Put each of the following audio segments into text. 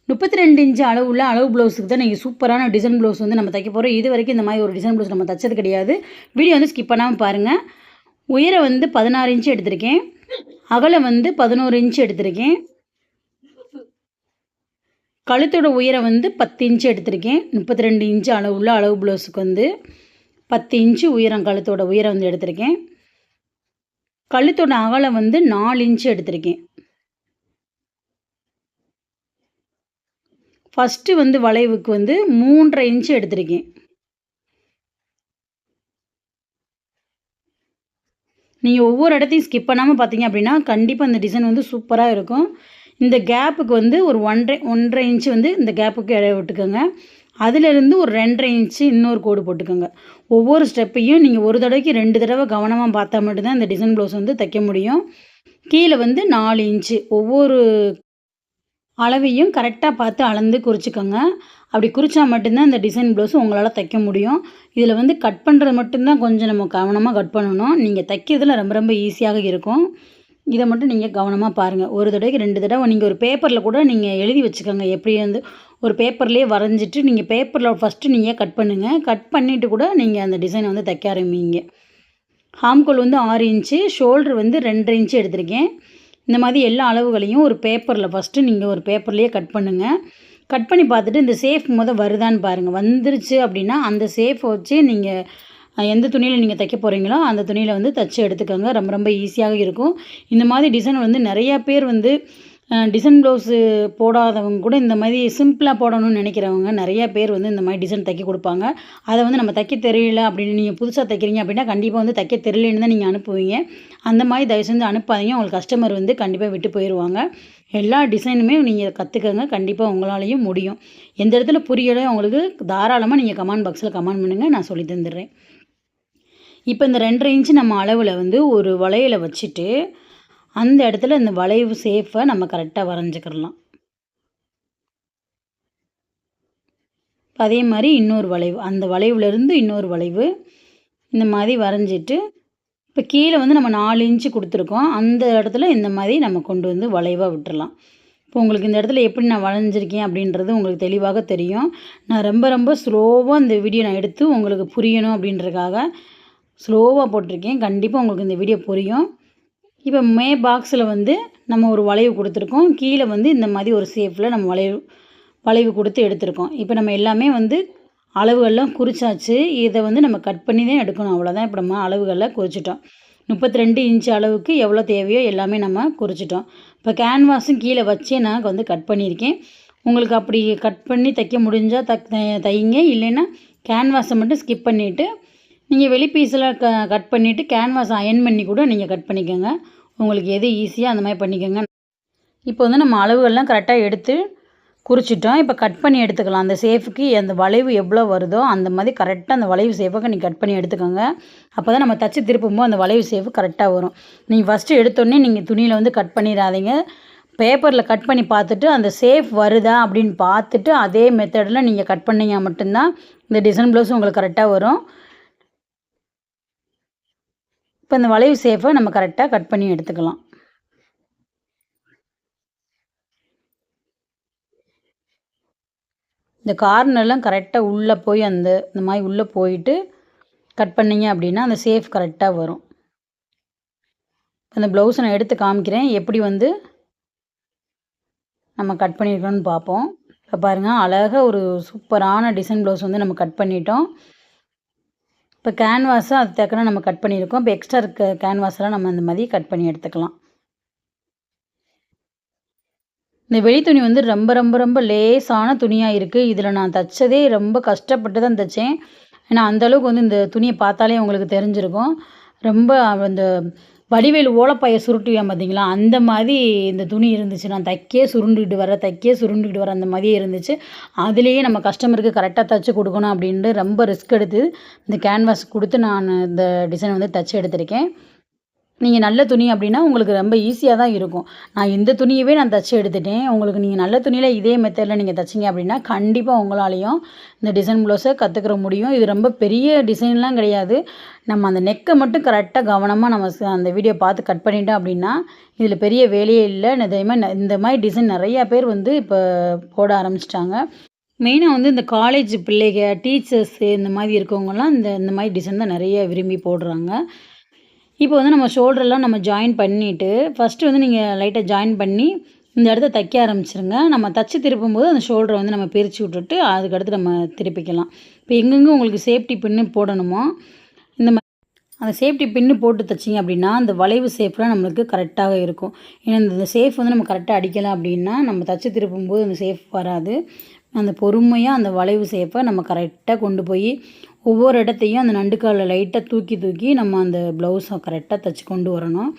32 inch அளவு ப்ளவுஸுக்கு தான் நீங்கள் சூப்பரான டிசைன் ப்ளவுஸ் வந்து நம்ம தைக்க போகிறோம். இது வரைக்கும் இந்த மாதிரி ஒரு டிசைன் ப்ளவுஸ் நம்ம தைச்சது கிடையாது. வீடியோ வந்து ஸ்கிப் பண்ணாமல் பாருங்கள். உயரம் வந்து 16 இன்ச் எடுத்திருக்கேன். அகலம் வந்து 11 இன்ச் எடுத்திருக்கேன். கழுத்தோட உயரம் வந்து 10 இன்ச் எடுத்திருக்கேன். 32 இன்ச் அளவு ப்ளவுஸுக்கு வந்து 10 இன்ச்சு உயரம், கழுத்தோட உயரம் வந்து எடுத்திருக்கேன். கழுத்தோட அகலம் வந்து 4 இன்ச் எடுத்திருக்கேன். ஃபஸ்ட்டு வந்து வளைவுக்கு வந்து 3.5 இன்ச்சு எடுத்திருக்கேன். நீங்கள் ஒவ்வொரு இடத்தையும் ஸ்கிப் பண்ணாமல் பார்த்தீங்க அப்படின்னா கண்டிப்பாக இந்த டிசைன் வந்து சூப்பராக இருக்கும். இந்த கேப்புக்கு வந்து ஒரு 1.5 இன்ச்சு வந்து இந்த கேப்புக்கு இடைய விட்டுக்கோங்க. அதிலிருந்து ஒரு 2.5 இன்ச்சு இன்னொரு கோடு போட்டுக்கோங்க. ஒவ்வொரு ஸ்டெப்பையும் நீங்கள் ஒரு தடவைக்கு 2 தடவை கவனமாக பார்த்தா மட்டும்தான் இந்த டிசைன் ப்ளவுஸ் வந்து தைக்க முடியும். கீழே வந்து 4 இன்ச்சு ஒவ்வொரு அளவையும் கரெக்டாக பார்த்து அளந்து குறிச்சிக்கோங்க. அப்படி குறித்தா மட்டும்தான் இந்த டிசைன் ப்ளவுஸ் உங்களால் தைக்க முடியும். இதில் வந்து கட் பண்ணுறது மட்டும்தான் கொஞ்சம் நம்ம கவனமாக கட் பண்ணணும். நீங்கள் தைக்கிறதுல ரொம்ப ரொம்ப ஈஸியாக இருக்கும். இதை மட்டும் நீங்கள் கவனமாக பாருங்கள். ஒரு தடவைக்கு 2 தடவை நீங்கள் ஒரு பேப்பரில் கூட நீங்கள் எழுதி வச்சுக்கோங்க. எப்படி வந்து ஒரு பேப்பர்லேயே வரைஞ்சிட்டு நீங்கள் பேப்பரில் ஃபஸ்ட்டு நீங்கள் கட் பண்ணுங்கள். கட் பண்ணிவிட்டு கூட நீங்கள் அந்த டிசைனை வந்து தைக்க ஆரம்பிங்க. ஹாம்கோல் வந்து 6 இன்ச்சு, ஷோல்ட்ரு வந்து 2.5 இன்ச்சு எடுத்திருக்கேன். இந்த மாதிரி எல்லா அளவுகளையும் ஒரு பேப்பரில் ஃபஸ்ட்டு நீங்கள் ஒரு பேப்பர்லேயே கட் பண்ணுங்கள். கட் பண்ணி பார்த்துட்டு இந்த சேஃப் வருதான்னு பாருங்கள். வந்துருச்சு அப்படின்னா அந்த சேஃபை வச்சு நீங்கள் எந்த துணியில் நீங்கள் தைக்க போகிறீங்களோ அந்த துணியில் வந்து தைச்சி எடுத்துக்கோங்க. ரொம்ப ரொம்ப ஈஸியாக இருக்கும். இந்த மாதிரி டிசைன் வந்து நிறையா பேர் வந்து டிசைன் ப்ளவுஸு போடாதவங்க கூட இந்த மாதிரி சிம்பிளாக போடணும்னு நினைக்கிறவங்க நிறையா பேர் வந்து இந்த மாதிரி டிசைன் தைக்க கொடுப்பாங்க. அதை வந்து நம்ம தைக்க தெரியல அப்படின்னு நீங்கள் புதுசாக தைக்கிறீங்க அப்படின்னா கண்டிப்பாக வந்து தைக்க தெரியலன்னு தான் நீங்கள் அனுப்புவீங்க. அந்த மாதிரி தயவு செஞ்சு அனுப்பாதீங்க. உங்களுக்கு கஸ்டமர் வந்து கண்டிப்பாக விட்டு போயிடுவாங்க. எல்லா டிசைனுமே நீங்கள் கற்றுக்கங்க. கண்டிப்பாக உங்களாலேயும் முடியும். எந்த இடத்துல புரியலையோ உங்களுக்கு தாராளமாக நீங்கள் கமெண்ட் பாக்ஸில் கமெண்ட் பண்ணுங்கள். நான் சொல்லி தந்துடுறேன். இப்போ இந்த 2.5 இன்ச்சு நம்ம அளவில் வந்து ஒரு வளையலை வச்சுட்டு அந்த இடத்துல இந்த வளைவு சேஃபை நம்ம கரெக்டாக வரைஞ்சிக்கிடலாம். அதே மாதிரி இன்னொரு வளைவு, அந்த வளைவுலேருந்து இன்னொரு வளைவு இந்த மாதிரி வரைஞ்சிட்டு இப்போ கீழே வந்து நம்ம 4 இன்ச்சு கொடுத்துருக்கோம். அந்த இடத்துல இந்த மாதிரி நம்ம கொண்டு வந்து வளைவாக விட்டுறலாம். இப்போ உங்களுக்கு இந்த இடத்துல எப்படி நான் வளைஞ்சிருக்கேன் அப்படின்றது உங்களுக்கு தெளிவாக தெரியும். நான் ரொம்ப ரொம்ப ஸ்லோவாக இந்த வீடியோ நான் எடுத்து உங்களுக்கு புரியணும் அப்படின்றதுக்காக ஸ்லோவாக போட்டிருக்கேன். கண்டிப்பாக உங்களுக்கு இந்த வீடியோ புரியும். இப்போ பாக்ஸில் வந்து நம்ம ஒரு வளைவு கொடுத்துருக்கோம். கீழே வந்து இந்த மாதிரி ஒரு சேஃபில் நம்ம வளைவு கொடுத்து எடுத்திருக்கோம். இப்போ நம்ம எல்லாமே வந்து அளவுகள்லாம் குறிச்சாச்சு. இதை வந்து நம்ம கட் பண்ணி தான் எடுக்கணும். அவ்வளோதான். இப்போ நம்ம அளவுகளில் குறிச்சிட்டோம். 32 இன்ச்சு அளவுக்கு எவ்வளோ தேவையோ எல்லாமே நம்ம குறிச்சிட்டோம். இப்போ கேன்வாஸும் கீழே வச்சே நான் வந்து கட் பண்ணியிருக்கேன். உங்களுக்கு அப்படி கட் பண்ணி தைக்க முடிஞ்சால் தைங்க. இல்லைன்னா கேன்வாஸை மட்டும் ஸ்கிப் பண்ணிவிட்டு நீங்கள் வெளி பீஸில் கட் பண்ணிவிட்டு கேன்வாஸ் அயன் பண்ணி கூட நீங்கள் கட் பண்ணிக்கோங்க. உங்களுக்கு எது ஈஸியாக அந்த மாதிரி பண்ணிக்கோங்க. இப்போ வந்து நம்ம அளவுகள்லாம் கரெக்டாக எடுத்து குறிச்சிட்டோம். இப்போ கட் பண்ணி எடுத்துக்கலாம். அந்த சேஃபுக்கு அந்த வளைவு எவ்வளோ வருதோ அந்த மாதிரி கரெக்டாக அந்த வளைவு சேஃபுக்கு நீங்கள் கட் பண்ணி எடுத்துக்கோங்க. அப்போ தான் நம்ம தச்சு திருப்பும்போது அந்த வளைவு சேஃபு கரெக்டாக வரும். நீங்கள் ஃபஸ்ட்டு எடுத்தோடனே நீங்கள் துணியில் வந்து கட் பண்ணிடாதீங்க. பேப்பரில் கட் பண்ணி பார்த்துட்டு அந்த சேஃப் வருதா அப்படின்னு பார்த்துட்டு அதே மெத்தடில் நீங்கள் கட் பண்ணிங்க மட்டும்தான் இந்த டிசைன் ப்ளவுஸ் உங்களுக்கு கரெக்டாக வரும். இப்போ இந்த வளைவு சேஃபை நம்ம கரெக்டாக கட் பண்ணி எடுத்துக்கலாம். இந்த கார்னர்லாம் கரெக்டாக உள்ளே போய் இந்த மாதிரி உள்ளே போயிட்டு கட் பண்ணிங்க அப்படின்னா அந்த சேஃப் கரெக்டாக வரும். அந்த ப்ளவுஸை நான் எடுத்து காமிக்கிறேன். எப்படி வந்து நம்ம கட் பண்ணியிருக்கோன்னு பார்ப்போம். இப்போ பாருங்கள், அழகாக ஒரு சூப்பரான டிசைன் ப்ளவுஸ் வந்து நம்ம கட் பண்ணிட்டோம். இப்போ கேன்வாஸை அது தக்கன நம்ம கட் பண்ணியிருக்கோம். இப்போ எக்ஸ்ட்ரா இருக்க கேன்வாஸெல்லாம் நம்ம அந்த மாதிரி கட் பண்ணி எடுத்துக்கலாம். இந்த வெளி துணி வந்து ரொம்ப ரொம்ப ரொம்ப லேசான துணியாக இருக்குது. இதில் நான் தைச்சதே ரொம்ப கஷ்டப்பட்டு தான் தைச்சேன். ஏன்னா அந்தளவுக்கு வந்து இந்த துணியை பார்த்தாலே உங்களுக்கு தெரிஞ்சிருக்கும். ரொம்ப அந்த வடிவேல் ஓலப்பாயை சுருட்டுவேன் பார்த்தீங்களா, அந்த மாதிரி இந்த துணி இருந்துச்சு. நான் தைக்கே சுருண்டுக்கிட்டு வர அந்த மாதிரியே இருந்துச்சு. அதுலேயே நம்ம கஸ்டமருக்கு கரெக்டாக தைச்சி கொடுக்கணும் அப்படின்ட்டு ரொம்ப ரிஸ்க் எடுத்து இந்த கேன்வாஸ் கொடுத்து நான் இந்த டிசைன் வந்து தைச்சி எடுத்திருக்கேன். நீங்கள் நல்ல துணி அப்படின்னா உங்களுக்கு ரொம்ப ஈஸியாக தான் இருக்கும். நான் இந்த துணியவே நான் தச்சு எடுத்துட்டேன். உங்களுக்கு நீங்கள் நல்ல துணியில இதே மெத்தடில் நீங்கள் தச்சீங்க அப்படின்னா, கண்டிப்பாக உங்களாலேயும் இந்த டிசைன் ப்ளவுஸை கற்றுக்கிற முடியும். இது ரொம்ப பெரிய டிசைன்லாம் கிடையாது. நம்ம அந்த நெக்கை மட்டும் கரெக்டாக கவனமாக நம்ம அந்த வீடியோ பார்த்து கட் பண்ணிட்டோம் அப்படின்னா, இதில் பெரிய வேலையே இல்ல. இந்த மாதிரி டிசைன் நிறையா பேர் வந்து இப்போ போட ஆரம்பிச்சிட்டாங்க. மெயினாக வந்து இந்த காலேஜ் பிள்ளைக, டீச்சர்ஸு இந்த மாதிரி இருக்கவங்கலாம் இந்த மாதிரி டிசைன் தான் நிறைய விரும்பி போடுறாங்க. இப்போ வந்து நம்ம ஷோல்டர்லாம் நம்ம ஜாயின் பண்ணிவிட்டு, ஃபஸ்ட்டு வந்து நீங்கள் லைட்டாக ஜாயின் பண்ணி, இந்த இடத்த தைக்க ஆரம்பிச்சுருங்க. நம்ம தச்சு திருப்பும்போது அந்த ஷோல்டரை வந்து நம்ம பிரித்து விட்டுட்டு, அதுக்கடுத்து நம்ம திருப்பிக்கலாம். இப்போ எங்கெங்கே உங்களுக்கு சேஃப்டி பின்னு போடணுமோ, இந்த மாதிரி அந்த சேஃப்டி பின்னு போட்டு தைச்சிங்க அப்படின்னா, அந்த வளைவு ஷேப்லாம் நம்மளுக்கு கரெக்டாக இருக்கும். ஏன்னா இந்த ஷேப் வந்து நம்ம கரெக்டாக அடிக்கலை அப்படின்னா, நம்ம தச்சு திருப்பும்போது அந்த ஷேப் வராது. அந்த பொறுமையாக அந்த வளைவு ஷேப்பை நம்ம கரெக்டாக கொண்டு போய் ஒவ்வொரு இடத்தையும் அந்த நண்டுக்காலில் லைட்டாக தூக்கி தூக்கி நம்ம அந்த ப்ளவுஸை கரெக்டாக தைச்சி கொண்டு வரணும்.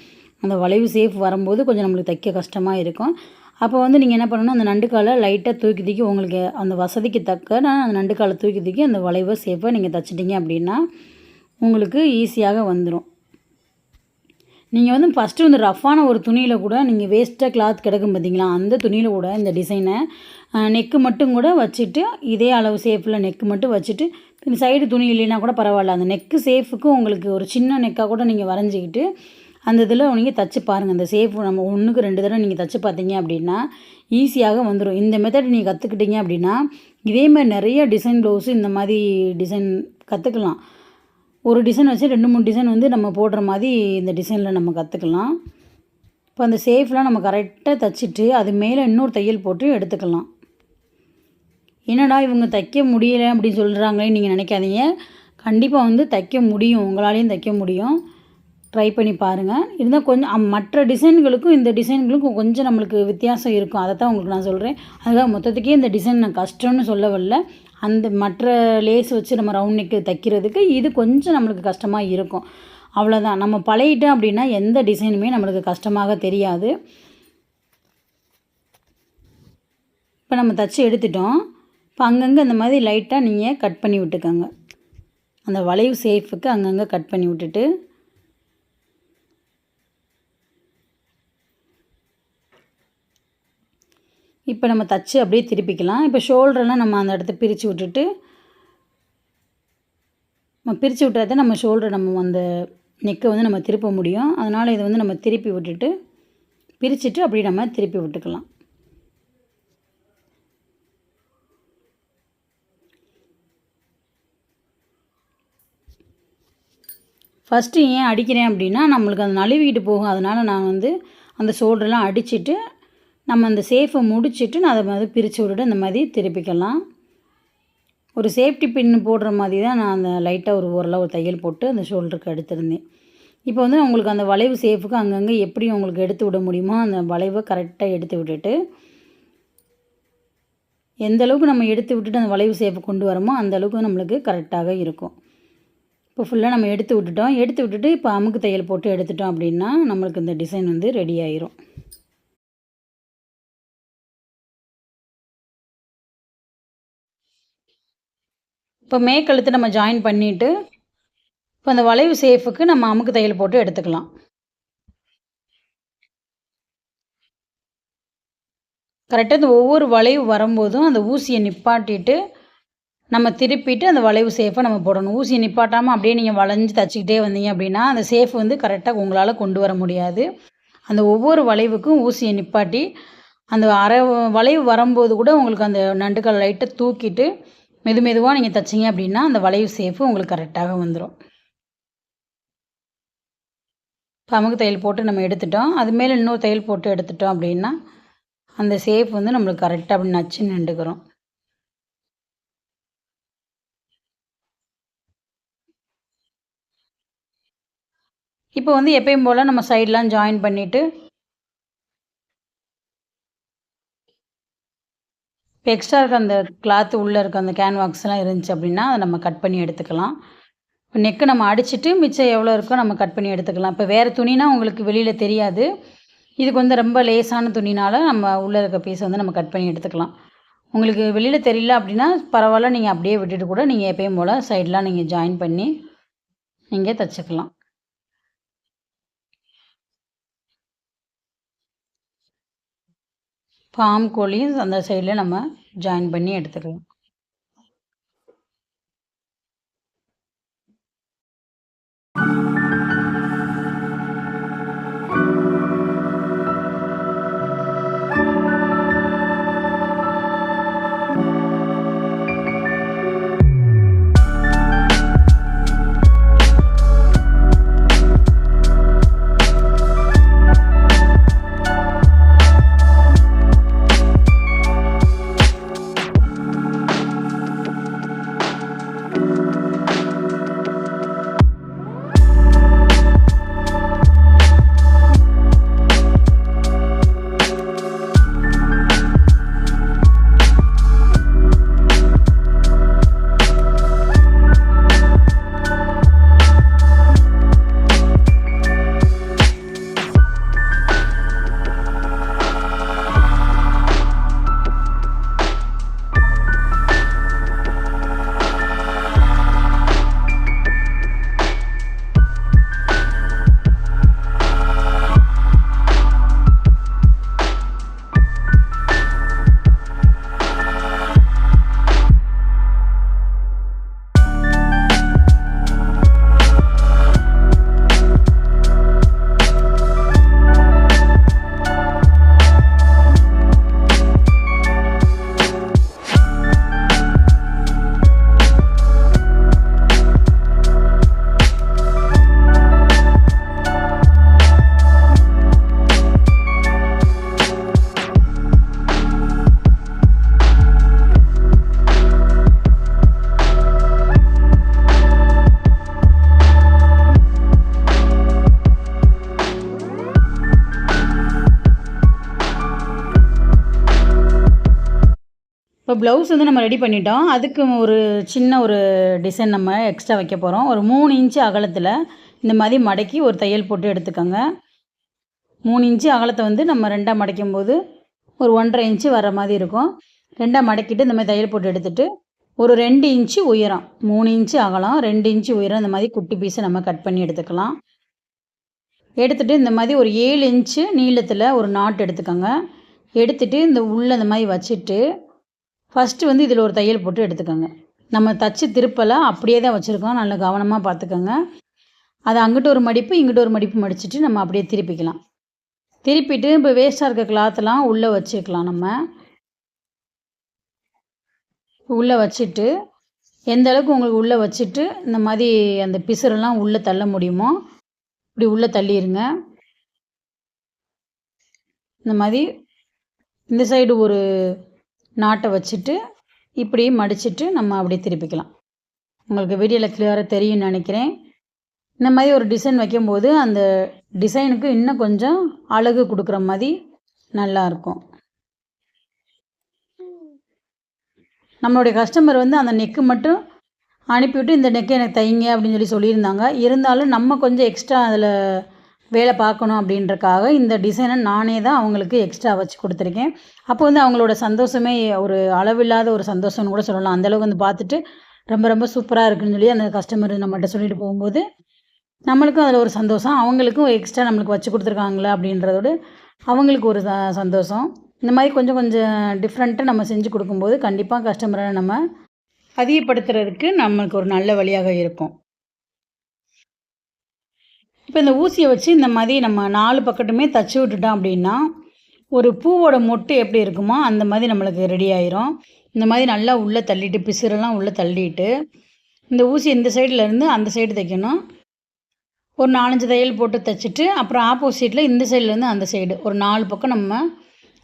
அந்த வளைவு ஷேப் வரும்போது கொஞ்சம் நம்மளுக்கு தைக்க கஷ்டமாக இருக்கும். அப்போ வந்து நீங்கள் என்ன பண்ணணும், அந்த நண்டுக்காலை லைட்டாக தூக்கி தூக்கி உங்களுக்கு அந்த வசதிக்கு தக்க அந்த நண்டுக்காலை தூக்கி தூக்கி அந்த வளைவு ஷேப்பை நீங்கள் தைச்சிட்டிங்க அப்படின்னா உங்களுக்கு ஈஸியாக வந்துடும். நீங்கள் வந்து ஃபஸ்ட்டு வந்து ரஃப்பான ஒரு துணியில் கூட நீங்கள் வேஸ்ட்டாக கிளாத் கிடக்கும் பார்த்தீங்களா, அந்த துணியில் கூட இந்த டிசைனை நெக்கு மட்டும் கூட வச்சுட்டு, இதே அளவு ஷேப்பில் நெக்கு மட்டும் வச்சுட்டு, இந்த சைடு துணி இல்லைன்னா கூட பரவாயில்ல, அந்த நெக்கு ஷேப்புக்கு உங்களுக்கு ஒரு சின்ன நெக்காக கூட நீங்கள் வரைஞ்சிக்கிட்டு அந்த இதில் நீங்கள் தச்சு பாருங்கள். அந்த ஷேப் நம்ம 1க்கு 2 தடவை நீங்கள் தச்சு பார்த்தீங்க அப்படின்னா ஈஸியாக வந்துடும். இந்த மெத்தட் நீங்கள் கற்றுக்கிட்டீங்க அப்படின்னா இதேமாதிரி நிறைய டிசைன் ப்ளவுஸு இந்த மாதிரி டிசைன் கற்றுக்கலாம். ஒரு டிசைன் வச்சு 2, 3 டிசைன் வந்து நம்ம போடுற மாதிரி இந்த டிசைனில் நம்ம கற்றுக்கலாம். இப்போ அந்த ஷேப்லாம் நம்ம கரெக்டாக தைச்சிட்டு அது மேலே இன்னொரு தையல் போட்டு எடுத்துக்கலாம். என்னடா இவங்க தைக்க முடியலை அப்படின்னு சொல்கிறாங்களே நீங்கள் நினைக்காதீங்க. கண்டிப்பாக வந்து தைக்க முடியும், உங்களாலேயும் தைக்க முடியும். ட்ரை பண்ணி பாருங்கள். இருந்தால் கொஞ்சம் மற்ற டிசைன்களுக்கும் இந்த டிசைன்களுக்கும் கொஞ்சம் நம்மளுக்கு வித்தியாசம் இருக்கும். அதை தான் உங்களுக்கு நான் சொல்கிறேன். அதுக்காக மொத்தத்துக்கே இந்த டிசைன் நான் கஷ்டம்னு சொல்ல வரல. அந்த மற்ற லேஸ் வச்சு நம்ம ரவுண்ட் நெக்கு தைக்கிறதுக்கு இது கொஞ்சம் நம்மளுக்கு கஷ்டமாக இருக்கும், அவ்வளோதான். நம்ம பழகிட்டோம் அப்படின்னா எந்த டிசைனுமே நம்மளுக்கு கஷ்டமாக தெரியாது. இப்போ நம்ம தச்சு எடுத்துட்டோம். இப்போ அங்கங்கே இந்த மாதிரி லைட்டாக நீங்கள் கட் பண்ணி விட்டுக்கோங்க. அந்த வளைவு ஷேப்புக்கு அங்கங்கே கட் பண்ணி விட்டுட்டு இப்போ நம்ம தச்சு அப்படியே திருப்பிக்கலாம். இப்போ ஷோல்டரெல்லாம் நம்ம அந்த இடத்த பிரித்து விட்டுட்டு நம்ம பிரித்து விட்டாதான் நம்ம ஷோல்டர் நம்ம அந்த நெக்கை வந்து நம்ம திருப்ப முடியும். அதனால் இதை வந்து நம்ம திருப்பி விட்டுட்டு பிரிச்சுட்டு அப்படியே நம்ம திருப்பி விட்டுக்கலாம். ஃபஸ்ட்டு ஏன் அடிக்கிறேன் அப்படின்னா நம்மளுக்கு அது நழுவிக்கிட்டு போகும். அதனால் நான் வந்து அந்த ஷோல்டரெலாம் அடிச்சுட்டு நம்ம அந்த ஷேப்பை முடிச்சுட்டு நான் அதை மாதிரி பிரித்து விட்டுட்டு இந்த மாதிரி திருப்பிக்கலாம். ஒரு சேஃப்டி பின்னு போடுற மாதிரி தான் நான் அந்த லைட்டாக ஓரளவு தையல் போட்டு அந்த ஷோல்டருக்கு எடுத்திருந்தேன். இப்போ வந்து உங்களுக்கு அந்த வளைவு ஷேப்புக்கு அங்கங்கே எப்படி உங்களுக்கு எடுத்து விட முடியுமோ அந்த வளைவை கரெக்டாக எடுத்து விட்டுட்டு, எந்த அளவுக்கு நம்ம எடுத்து விட்டுட்டு அந்த வளைவு ஷேப்பை கொண்டு வரோமோ அந்த அளவுக்கு நம்மளுக்கு கரெக்டாக இருக்கும். இப்போ ஃபுல்லாக நம்ம எடுத்து விட்டுட்டு இப்போ அமுக்கு தையல் போட்டு எடுத்துட்டோம் அப்படின்னா நம்மளுக்கு இந்த டிசைன் வந்து ரெடி ஆயிரும். இப்போ மேற்கழுத்து நம்ம ஜாயின் பண்ணிவிட்டு இப்போ அந்த வளைவு ஷேப்புக்கு நம்ம அமுக்கு தையல் போட்டு எடுத்துக்கலாம். கரெக்டாக இந்த ஒவ்வொரு வளைவு வரும்போதும் அந்த ஊசியை நிப்பாட்டிட்டு நம்ம திருப்பிட்டு அந்த வளைவு ஷேப்பை நம்ம போடணும். ஊசியை நிப்பாட்டாமல் அப்படியே நீங்கள் வளைஞ்சு தச்சுக்கிட்டே வந்தீங்க அப்படின்னா அந்த ஷேப் வந்து கரெக்டாக உங்களால் கொண்டு வர முடியாது. அந்த ஒவ்வொரு வளைவுக்கும் ஊசியை நிப்பாட்டி அந்த வளைவு வரும்போது கூட உங்களுக்கு அந்த நண்டுக்கால் லைட்டாக தூக்கிட்டு மெதுவாக நீங்கள் தைச்சிங்க அப்படின்னா அந்த வளைவு ஷேப்பு உங்களுக்கு கரெக்டாக வந்துடும். இப்போ அமுக்கு தையல் போட்டு நம்ம எடுத்துட்டோம். அது மேலே இன்னொரு தையல் போட்டு எடுத்துட்டோம் அப்படின்னா அந்த ஷேப் வந்து நம்மளுக்கு கரெக்டாக அப்படி நச்சு நின்றுக்கிறோம். இப்போ வந்து எப்பயும் போல் நம்ம சைட்லாம் ஜாயின் பண்ணிவிட்டு இப்போ எக்ஸ்ட்ரா இருக்க அந்த கிளாத்து உள்ளே இருக்க அந்த கேன்வாக்ஸ்லாம் இருந்துச்சு அப்படின்னா அதை நம்ம கட் பண்ணி எடுத்துக்கலாம். இப்போ நெக்கு நம்ம அடிச்சுட்டு மிச்சம் எவ்வளோ இருக்கோ நம்ம கட் பண்ணி எடுத்துக்கலாம். இப்போ வேறு துணினா உங்களுக்கு வெளியில் தெரியாது. இதுக்கு வந்து ரொம்ப லேசான துணினால் நம்ம உள்ளே இருக்க பீஸை வந்து நம்ம கட் பண்ணி எடுத்துக்கலாம். உங்களுக்கு வெளியில் தெரியல அப்படின்னா பரவாயில்ல, நீங்கள் அப்படியே விட்டுட்டு கூட நீங்கள் எப்பயும் போல் சைடெலாம் நீங்கள் ஜாயின் பண்ணி நீங்கள் தைச்சிக்கலாம். பாம் கோலையும் அந்த சைடில் நம்ம ஜாயின் பண்ணி எடுத்துக்கலாம். இப்போ ப்ளவுஸ் வந்து நம்ம ரெடி பண்ணிட்டோம். அதுக்கு ஒரு சின்ன ஒரு டிசைன் நம்ம எக்ஸ்ட்ரா வைக்க போகிறோம். ஒரு 3 இன்ச்சு அகலத்தில் இந்த மாதிரி மடக்கி ஒரு தையல் போட்டு எடுத்துக்கோங்க. 3 இன்ச்சு அகலத்தை வந்து நம்ம 2ஆக மடைக்கும்போது ஒரு 1½ இன்ச்சு வர மாதிரி இருக்கும். 2ஆக மடக்கிட்டு இந்த மாதிரி தையல் போட்டு எடுத்துகிட்டு ஒரு 2 இன்ச்சு உயரம், 3 இன்ச்சு அகலம், 2 இன்ச்சு உயரம் இந்த மாதிரி குட்டி பீஸை நம்ம கட் பண்ணி எடுத்துக்கலாம். எடுத்துகிட்டு இந்த மாதிரி ஒரு 7 இன்ச்சு நீளத்தில் ஒரு நாட் எடுத்துக்கோங்க. எடுத்துகிட்டு இந்த உள்ளே இந்த மாதிரி வச்சுட்டு ஃபஸ்ட்டு வந்து இதில் ஒரு தையல் போட்டு எடுத்துக்கோங்க. நம்ம தச்சு திருப்பலை அப்படியே தான் வச்சுருக்கோம். நல்லா கவனமாக பார்த்துக்கோங்க. அதை அங்கிட்டு ஒரு மடிப்பு இங்கிட்டு ஒரு மடிப்பு மடிச்சுட்டு நம்ம அப்படியே திருப்பிக்கலாம். திருப்பிட்டு இப்போ வேஸ்ட்டாக இருக்க கிளாத்தெல்லாம் உள்ளே வச்சுக்கலாம். நம்ம உள்ளே வச்சுட்டு எந்த அளவுக்கு உங்களுக்கு உள்ளே வச்சுட்டு இந்த மாதிரி அந்த பிசுரெல்லாம் உள்ளே தள்ள முடியுமோ இப்படி உள்ளே தள்ளிடுங்க. இந்த மாதிரி இந்த சைடு ஒரு நாட்டை வச்சுட்டு இப்படி மடிச்சுட்டு நம்ம அப்படியே திருப்பிக்கலாம். உங்களுக்கு வீடியோவில் கிளியராக தெரியும்னு நினைக்கிறேன். இந்த மாதிரி ஒரு டிசைன் வைக்கும்போது அந்த டிசைனுக்கு இன்னும் கொஞ்சம் அழகு கொடுக்குற மாதிரி நல்லாயிருக்கும். நம்மளுடைய கஸ்டமர் வந்து அந்த நெக்கு மட்டும் அனுப்பிவிட்டு இந்த நெக்கை எனக்கு தைங்க அப்படின்னு சொல்லியிருந்தாங்க. இருந்தாலும் நம்ம கொஞ்சம் எக்ஸ்ட்ரா அதில் வேலை பார்க்கணும் அப்படின்றக்காக இந்த டிசைனை நானே தான் அவங்களுக்கு எக்ஸ்ட்ரா வச்சு கொடுத்துருக்கேன். அப்போ வந்து அவங்களோட சந்தோஷமே ஒரு அளவில்லாத ஒரு சந்தோஷம்னு கூட சொல்லலாம். அந்தளவுக்கு வந்து பார்த்துட்டு ரொம்ப ரொம்ப சூப்பராக இருக்குன்னு சொல்லி அந்த கஸ்டமர் நம்மகிட்ட சொல்லிட்டு போகும்போது நம்மளுக்கும் அதில் ஒரு சந்தோஷம், அவங்களுக்கும் எக்ஸ்ட்ரா நம்மளுக்கு வச்சு கொடுத்துருக்காங்களே அப்படின்றதோடு அவங்களுக்கு ஒரு சந்தோஷம். இந்த மாதிரி கொஞ்சம் கொஞ்சம் டிஃப்ரெண்ட்டாக நம்ம செஞ்சு கொடுக்கும்போது கண்டிப்பாக கஸ்டமரை நம்ம அதிகப்படுத்துறதுக்கு நம்மளுக்கு ஒரு நல்ல வழியாக இருக்கும். இப்போ இந்த ஊசியை வச்சு இந்த மாதிரி நம்ம 4 பக்கத்துமே தச்சு விட்டுட்டோம் அப்படின்னா ஒரு பூவோட மொட்டு எப்படி இருக்குமோ அந்த மாதிரி நம்மளுக்கு ரெடி ஆயிரும். இந்த மாதிரி நல்லா உள்ளே தள்ளிட்டு பிசுரெல்லாம் உள்ளே தள்ளிட்டு இந்த ஊசி இந்த சைட்லேருந்து அந்த சைடு தைக்கணும். ஒரு 4-5 தையல் போட்டு தைச்சிட்டு அப்புறம் ஆப்போசிட்டில் இந்த சைட்லேருந்து அந்த சைடு ஒரு 4 பக்கம் நம்ம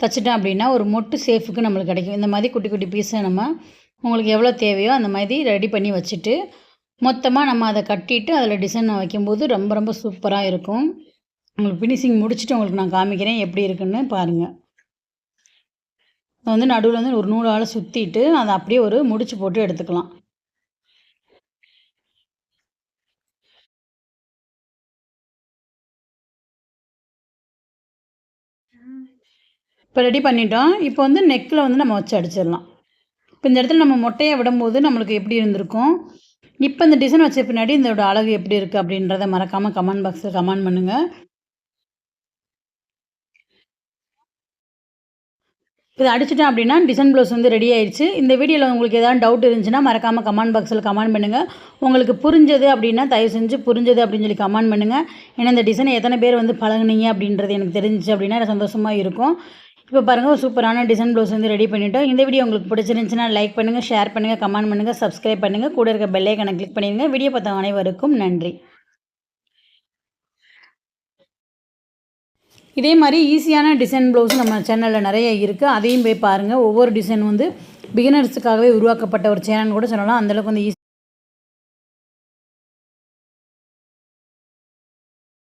தைச்சிட்டோம் அப்படின்னா ஒரு மொட்டு சேஃபுக்கு நம்மளுக்கு கிடைக்கும். இந்த மாதிரி குட்டி குட்டி பீஸை நம்ம உங்களுக்கு எவ்வளோ தேவையோ அந்த மாதிரி ரெடி பண்ணி வச்சுட்டு மொத்தமாக நம்ம அதை கட்டிட்டு அதில் டிசைன் வைக்கும்போது ரொம்ப ரொம்ப சூப்பராக இருக்கும். உங்களுக்கு ஃபினிஷிங் முடிச்சுட்டு உங்களுக்கு நான் காமிக்கிறேன் எப்படி இருக்குன்னு பாருங்கள். வந்து நடுவில் வந்து ஒரு நூலால் சுற்றிட்டு அதை அப்படியே ஒரு முடிச்சு போட்டு எடுத்துக்கலாம். இப்போ ரெடி பண்ணிட்டோம். இப்போ வந்து நெக்கில் வந்து நம்ம வச்சு அடிச்சிடலாம். இப்போ இந்த இடத்துல நம்ம மொட்டையை விடும்போது நம்மளுக்கு எப்படி இருந்திருக்கும், இப்போ இந்த டிசைன் வச்ச பின்னாடி இதோட அழகு எப்படி இருக்குது அப்படின்றத மறக்காமல் கமெண்ட் பாக்ஸில் கமெண்ட் பண்ணுங்கள். இதை அடிச்சிட்டேன் அப்படின்னா டிசைன் ப்ளவுஸ் வந்து ரெடி ஆயிடுச்சு. இந்த வீடியோவில் உங்களுக்கு ஏதாவது டவுட் இருந்துச்சுன்னா மறக்காமல் கமெண்ட் பாக்ஸில் கமெண்ட் பண்ணுங்கள். உங்களுக்கு புரிஞ்சது அப்படின்னா தயவு செஞ்சு புரிஞ்சது அப்படின்னு சொல்லி கமெண்ட் பண்ணுங்கள். ஏன்னா இந்த டிசைனை எத்தனை பேர் வந்து பழகுனீங்க அப்படின்றது எனக்கு தெரிஞ்சிச்சு அப்படின்னா எனக்கு சந்தோஷமாக இருக்கும். இப்போ பாருங்கள் ஒரு சூப்பரான டிசைன் ப்ளவுஸ் வந்து ரெடி பண்ணிட்டோம். இந்த வீடியோ உங்களுக்கு பிடிச்சிருந்துச்சுன்னா லைக் பண்ணுங்கள், ஷேர் பண்ணுங்கள், கமெண்ட் பண்ணுங்கள், சப்ஸ்கிரைப் பண்ணுங்கள். கூட இருக்க பெல் ஐகானை கிளிக் பண்ணிடுங்க. வீடியோ பார்த்த அனைவருக்கும் நன்றி. இதே மாதிரி ஈஸியான டிசைன் ப்ளவுஸ் நம்ம சேனலில் நிறைய இருக்குது. அதையும் போய் பாருங்கள். ஒவ்வொரு டிசைன் வந்து பிகினர்ஸுக்காகவே உருவாக்கப்பட்ட ஒரு சேனல் கூட சொல்லலாம். அந்தளவுக்கு வந்து ஈஸி